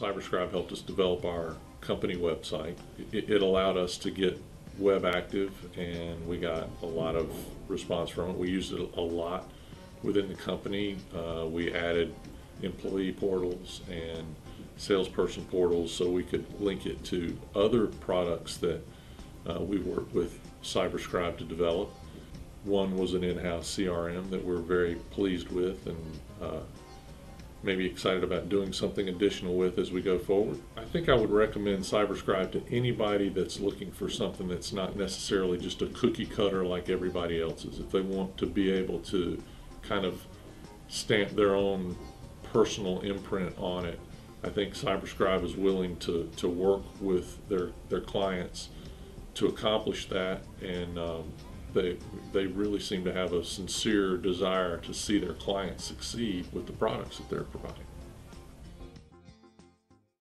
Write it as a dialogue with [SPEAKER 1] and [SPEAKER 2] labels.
[SPEAKER 1] CyberScribe helped us develop our company website. It allowed us to get web active, and we got a lot of response from it. We used it a lot within the company. We added employee portals and salesperson portals so we could link it to other products that we worked with CyberScribe to develop. One was an in-house CRM that we're very pleased with and maybe excited about doing something additional with as we go forward. I think I would recommend CyberScribe to anybody that's looking for something that's not necessarily just a cookie cutter like everybody else's. If they want to be able to kind of stamp their own personal imprint on it, I think CyberScribe is willing to work with their clients to accomplish that, and they really seem to have a sincere desire to see their clients succeed with the products that they're providing.